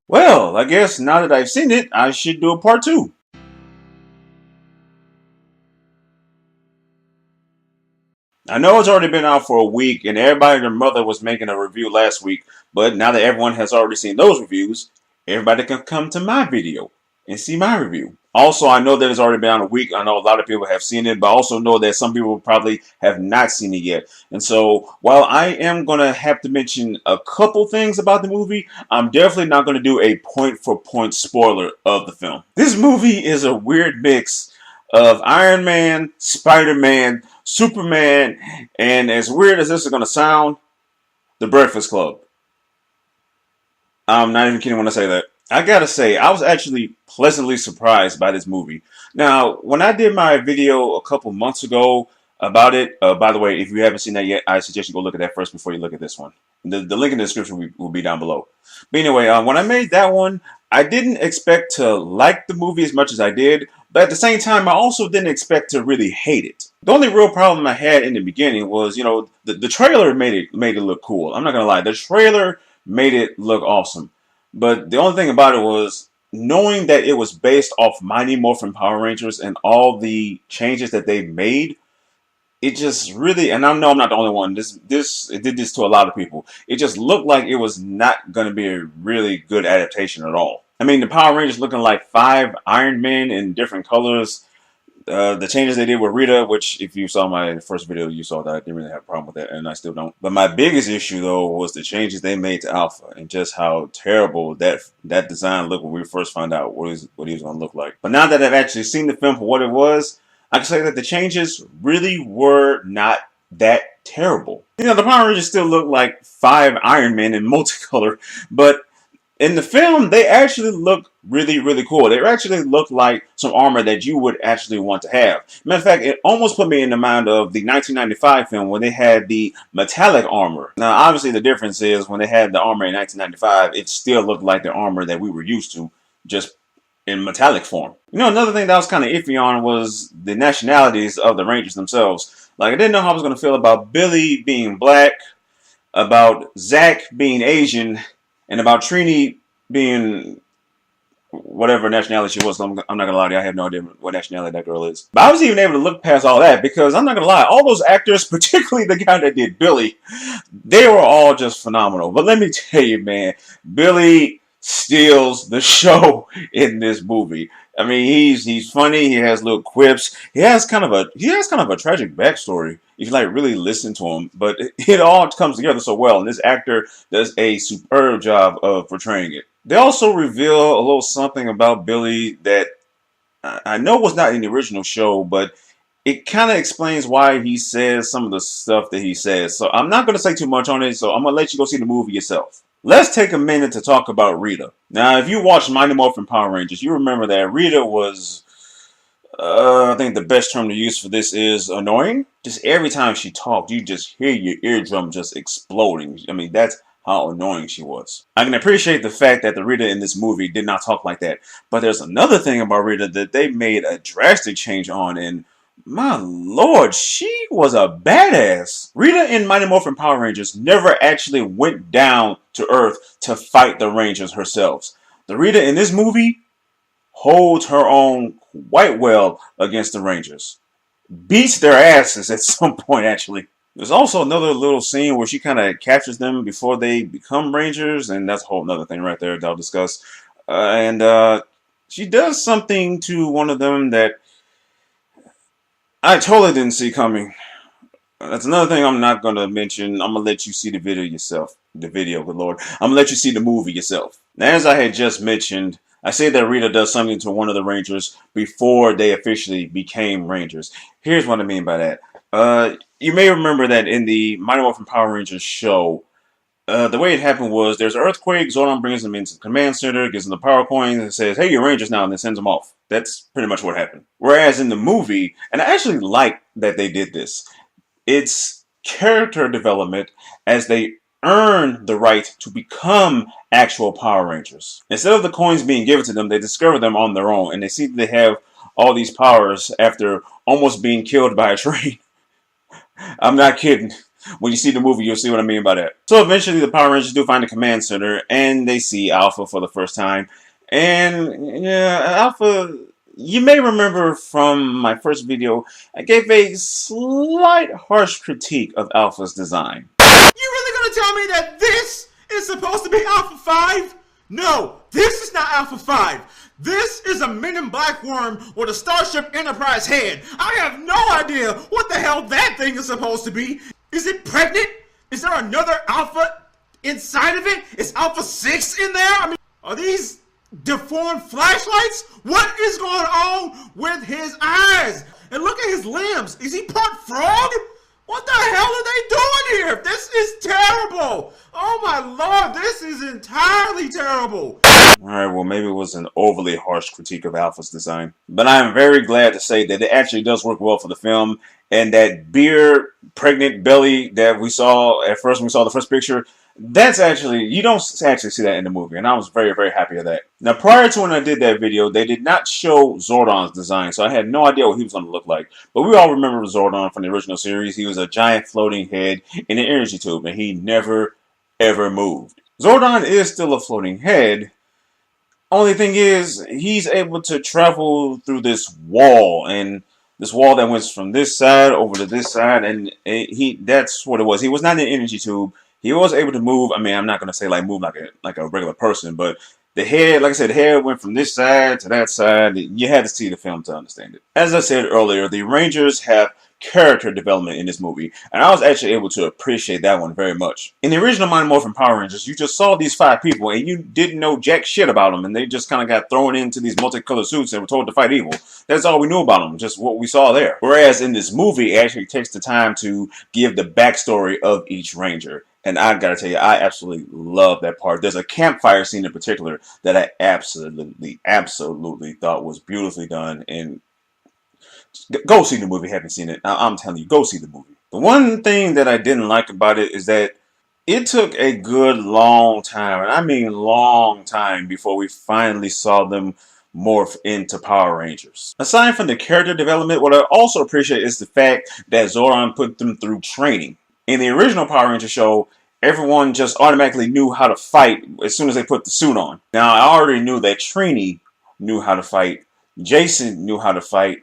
Well, I guess now that I've seen it, I should do a part two. I know it's already been out for a week, and everybody and their mother was making a review last week, but now that everyone has already seen those reviews, everybody can come to my video and see my review. Also, I know that it's already been out a week. I know a lot of people have seen it, but I also know that some people probably have not seen it yet. And so, while I am going to have to mention a couple things about the movie, I'm definitely not going to do a point for point spoiler of the film. This movie is a weird mix of Iron Man, Spider Man, Superman, and as weird as this is going to sound, The Breakfast Club. I'm not even kidding when I say that. I gotta say, I was actually pleasantly surprised by this movie. Now, when I did my video a couple months ago about it, by the way, if you haven't seen that yet, I suggest you go look at that first before you look at this one. The link in the description will be down below. But anyway, when I made that one, I didn't expect to like the movie as much as I did, but at the same time, I also didn't expect to really hate it. The only real problem I had in the beginning was, the trailer made it look cool. I'm not gonna lie, the trailer made it look awesome. But the only thing about it was knowing that it was based off Mighty Morphin Power Rangers and all the changes that they made. It just really, and I know I'm not the only one. It did this to a lot of people. It just looked like it was not going to be a really good adaptation at all. I mean, the Power Rangers looking like five Iron Men in different colors. The changes they did with Rita, which if you saw my first video, you saw that I didn't really have a problem with that, and I still don't. But my biggest issue though was the changes they made to Alpha and just how terrible that design looked when we first found out what he was going to look like. But now that I've actually seen the film for what it was, I can say that the changes really were not that terrible. The Power Rangers still look like five Iron Men in multicolor, but in the film, they actually look really, really cool. They actually look like some armor that you would actually want to have. Matter of fact, it almost put me in the mind of the 1995 film when they had the metallic armor. Now, obviously, the difference is when they had the armor in 1995, it still looked like the armor that we were used to, just in metallic form. Another thing that I was kind of iffy on was the nationalities of the Rangers themselves. Like, I didn't know how I was going to feel about Billy being black, about Zach being Asian, and about Trini being whatever nationality she was. I'm not gonna lie to you, I have no idea what nationality that girl is. But I was even able to look past all that because I'm not gonna lie, all those actors, particularly the guy that did Billy, they were all just phenomenal. But let me tell you, man, Billy steals the show in this movie. I mean, he's funny. He has little quips. He has kind of a tragic backstory if you like really listen to him. But it all comes together so well, and this actor does a superb job of portraying it. They also reveal a little something about Billy that I know was not in the original show, but it kind of explains why he says some of the stuff that he says. So I'm not going to say too much on it, so I'm going to let you go see the movie yourself. Let's take a minute to talk about Rita. Now, if you watched Mighty Morphin Power Rangers, you remember that Rita was, I think the best term to use for this is annoying. Just every time she talked, you just hear your eardrum just exploding. I mean, that's how annoying she was. I can appreciate the fact that the Rita in this movie did not talk like that. But there's another thing about Rita that they made a drastic change on, and my lord, she was a badass. Rita in Mighty Morphin Power Rangers never actually went down to Earth to fight the Rangers herself. The Rita in this movie holds her own quite well against the Rangers. Beats their asses at some point, actually. There's also another little scene where she kind of captures them before they become Rangers, and that's a whole other thing right there that I'll discuss. And she does something to one of them that I totally didn't see coming. That's another thing I'm not going to mention. I'm going to let you see the video yourself. The video, good lord. I'm going to let you see the movie yourself. Now, as I had just mentioned, I say that Rita does something to one of the Rangers before they officially became Rangers. Here's what I mean by that. You may remember that in the Mighty Morphin Power Rangers show, the way it happened was there's an earthquake, Zordon brings them into the command center, gives them the power coins, and says, hey, you're Rangers now, and then sends them off. That's pretty much what happened. Whereas in the movie, and I actually like that they did this, it's character development as they earn the right to become actual Power Rangers. Instead of the coins being given to them, they discover them on their own, and they see that they have all these powers after almost being killed by a train. I'm not kidding. When you see the movie, you'll see what I mean by that. So eventually the Power Rangers do find the command center and they see Alpha for the first time. And yeah, Alpha, you may remember from my first video, I gave a slight harsh critique of Alpha's design. You really gonna tell me that this is supposed to be Alpha 5? No, this is not Alpha 5. This is a Men in Black worm with a Starship Enterprise head. I have no idea what the hell that thing is supposed to be. Is it pregnant? Is there another Alpha inside of it? Is Alpha 6 in there? I mean, are these deformed flashlights? What is going on with his eyes? And look at his limbs. Is he part frog? What the hell are they doing here? This is terrible. Oh my lord, this is entirely terrible. Alright, well maybe it was an overly harsh critique of Alpha's design. But I am very glad to say that it actually does work well for the film. And that beard, pregnant belly that we saw at first when we saw the first picture, that's actually, you don't actually see that in the movie. And I was very, very happy with that. Now, prior to when I did that video, they did not show Zordon's design. So I had no idea what he was going to look like. But we all remember Zordon from the original series. He was a giant floating head in an energy tube. And he never, ever moved. Zordon is still a floating head. Only thing is, he's able to travel through this wall. And this wall that went from this side over to this side. And that's what it was. He was not in an energy tube. He was able to move. I mean, I'm not going to say like move like a regular person, but the head, like I said, the head went from this side to that side. You had to see the film to understand it. As I said earlier, the Rangers have character development in this movie, and I was actually able to appreciate that one very much. In the original Mighty Morphin Power Rangers, you just saw these 5 people, and you didn't know jack shit about them, and they just kind of got thrown into these multicolored suits and were told to fight evil. That's all we knew about them, just what we saw there. Whereas in this movie, it actually takes the time to give the backstory of each Ranger. And I gotta tell you, I absolutely love that part. There's a campfire scene in particular that I absolutely thought was beautifully done. And go see the movie if you haven't seen it. I'm telling you, go see the movie. The one thing that I didn't like about it is that it took a good long time, and I mean long time, before we finally saw them morph into Power Rangers. Aside from the character development, what I also appreciate is the fact that Zordon put them through training. In the original Power Ranger show, everyone just automatically knew how to fight as soon as they put the suit on. Now, I already knew that Trini knew how to fight, Jason knew how to fight,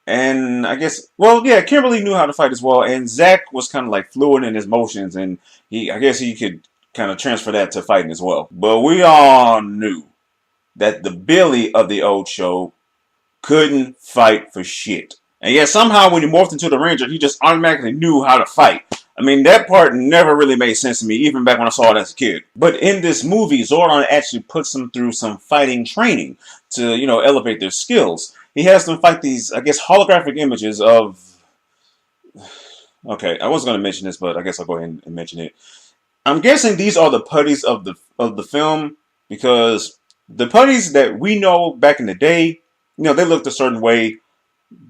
and I guess, well, yeah, Kimberly knew how to fight as well, and Zach was kind of like fluid in his motions, and I guess he could kind of transfer that to fighting as well. But we all knew that the Billy of the old show couldn't fight for shit. And yet somehow when he morphed into the Ranger, he just automatically knew how to fight. I mean, that part never really made sense to me, even back when I saw it as a kid. But in this movie, Zordon actually puts them through some fighting training to, you know, elevate their skills. He has them fight these, I guess, holographic images of... Okay, I wasn't going to mention this, but I guess I'll go ahead and mention it. I'm guessing these are the putties of the film, because the putties that we know back in the day, you know, they looked a certain way.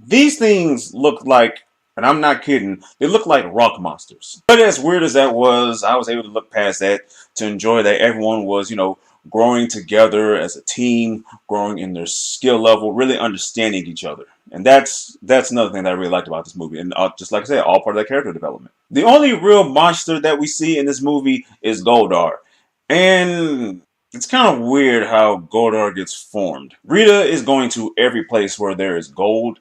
These things look like, and I'm not kidding, they look like rock monsters. But as weird as that was, I was able to look past that to enjoy that everyone was, you know, growing together as a team, growing in their skill level, really understanding each other. And that's another thing that I really liked about this movie. And just like I said, all part of that character development. The only real monster that we see in this movie is Goldar. And it's kind of weird how Goldar gets formed. Rita is going to every place where there is gold,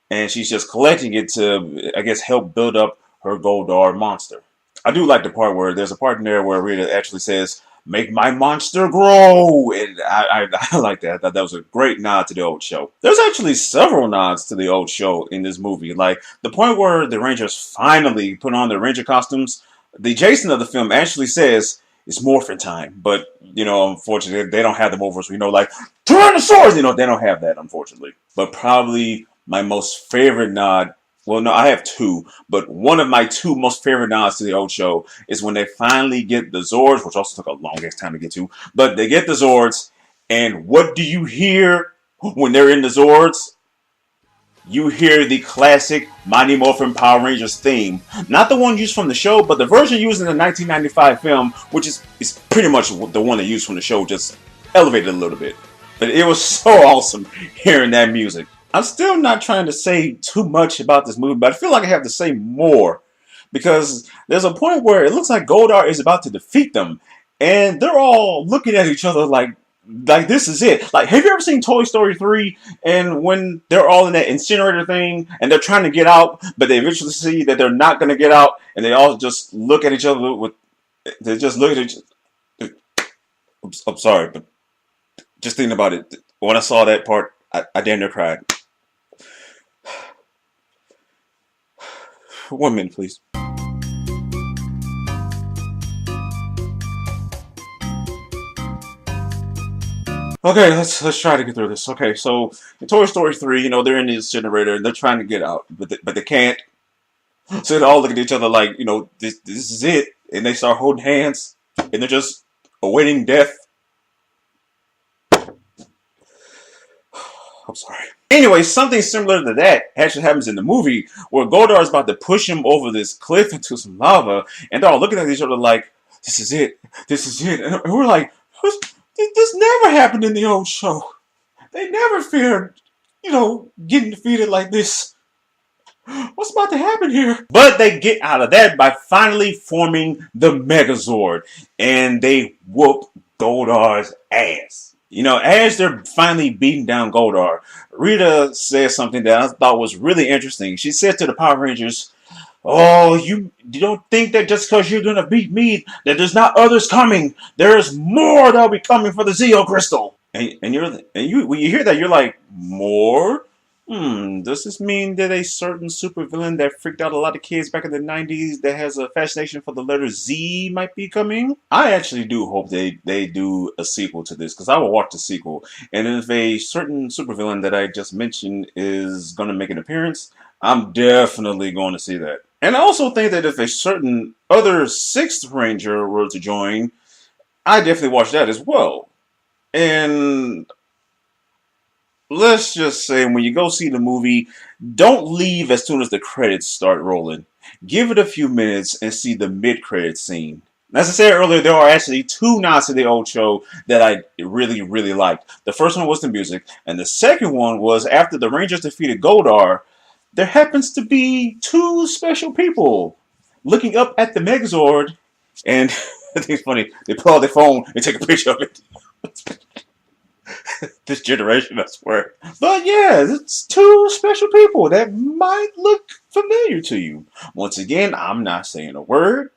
and she's just collecting it to, I guess, help build up her Goldar monster. I do like the part where there's a part in there where Rita actually says, "Make my monster grow!" And I like that. I thought that was a great nod to the old show. There's actually several nods to the old show in this movie. Like the point where the Rangers finally put on their Ranger costumes. The Jason of the film actually says, "It's morphin' time," but, you know, unfortunately, they don't have them over, so we know, like, Tyrannosaurus! You know, they don't have that, unfortunately. But probably my most favorite nod, well, no, I have two, but one of my 2 most favorite nods to the old show is when they finally get the Zords, which also took a long ass time to get to, but they get the Zords, and what do you hear when they're in the Zords? You hear the classic Mighty Morphin Power Rangers theme. Not the one used from the show, but the version used in the 1995 film, which is pretty much the one they used from the show, just elevated a little bit. But it was so awesome hearing that music. I'm still not trying to say too much about this movie, but I feel like I have to say more. because there's a point where it looks like Goldar is about to defeat them, and they're all looking at each other like this is it. Like, have you ever seen Toy Story 3? And when they're all in that incinerator thing and they're trying to get out, but they eventually see that they're not going to get out, and they all just look at each other with, they just look at each other. I'm sorry, but just thinking about it, when I saw that part, I damn near cried. 1 minute, please. Okay, let's try to get through this. Okay, so in Toy Story 3, they're in the incinerator and they're trying to get out, but they can't. So they all look at each other like, this is it, and they start holding hands, and they're just awaiting death. I'm sorry. Anyway, something similar to that actually happens in the movie where Goldar is about to push him over this cliff into some lava, and they're all looking at each other like, this is it, this is it. And we're like, this never happened in the old show. They never feared, getting defeated like this. What's about to happen here? But they get out of that by finally forming the Megazord, and they whoop Goldar's ass. As they're finally beating down Goldar, Rita says something that I thought was really interesting. She said to the Power Rangers, "Oh, you don't think that just because you're gonna beat me, that there's not others coming? There's more that'll be coming for the Zeo Crystal." And when you hear that, you're like, more? Does this mean that a certain supervillain that freaked out a lot of kids back in the 90s that has a fascination for the letter Z might be coming? I actually do hope they do a sequel to this, because I will watch the sequel. And if a certain supervillain that I just mentioned is going to make an appearance, I'm definitely going to see that. And I also think that if a certain other 6th Ranger were to join, I definitely watch that as well. And let's just say, when you go see the movie, don't leave as soon as the credits start rolling. Give it a few minutes and see the mid-credits scene. As I said earlier, there are actually 2 nods to the old show that I really, really liked. The first one was the music, and the second one was after the Rangers defeated Goldar, there happens to be 2 special people looking up at the Megazord, and I think it's funny, they pull out their phone and take a picture of it. This generation, I swear. But yeah, it's 2 special people that might look familiar to you. Once again, I'm not saying a word.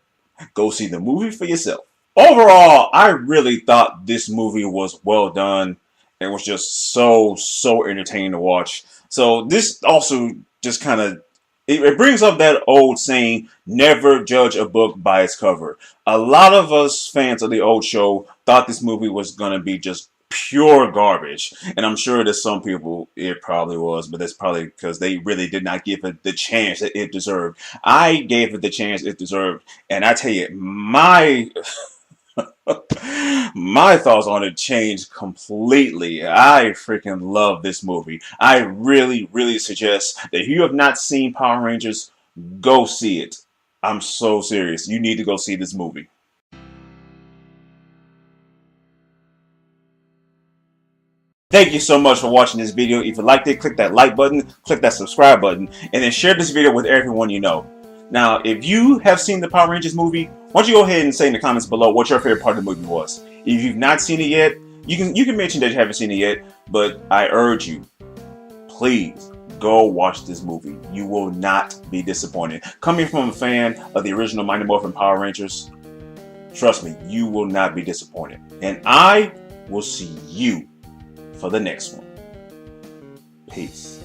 Go see the movie for yourself. Overall, I really thought this movie was well done. It was just so entertaining to watch. So this also just kind of, it brings up that old saying, never judge a book by its cover. A lot of us fans of the old show thought this movie was going to be just pure garbage, and I'm sure that some people it probably was, but that's probably because they really did not give it the chance that it deserved. I gave it the chance it deserved, and I tell you, my my thoughts on it changed completely. I freaking love this movie. I really suggest that if you have not seen Power Rangers, go see it. I'm so serious. You need to go see this movie. Thank you so much for watching this video. If you liked it, click that like button, click that subscribe button, and then share this video with everyone you know. Now, if you have seen the Power Rangers movie, why don't you go ahead and say in the comments below what your favorite part of the movie was. If you've not seen it yet, you can mention that you haven't seen it yet, but I urge you, please go watch this movie. You will not be disappointed. Coming from a fan of the original Mighty Morphin Power Rangers, trust me, you will not be disappointed. And I will see you for the next one. Peace.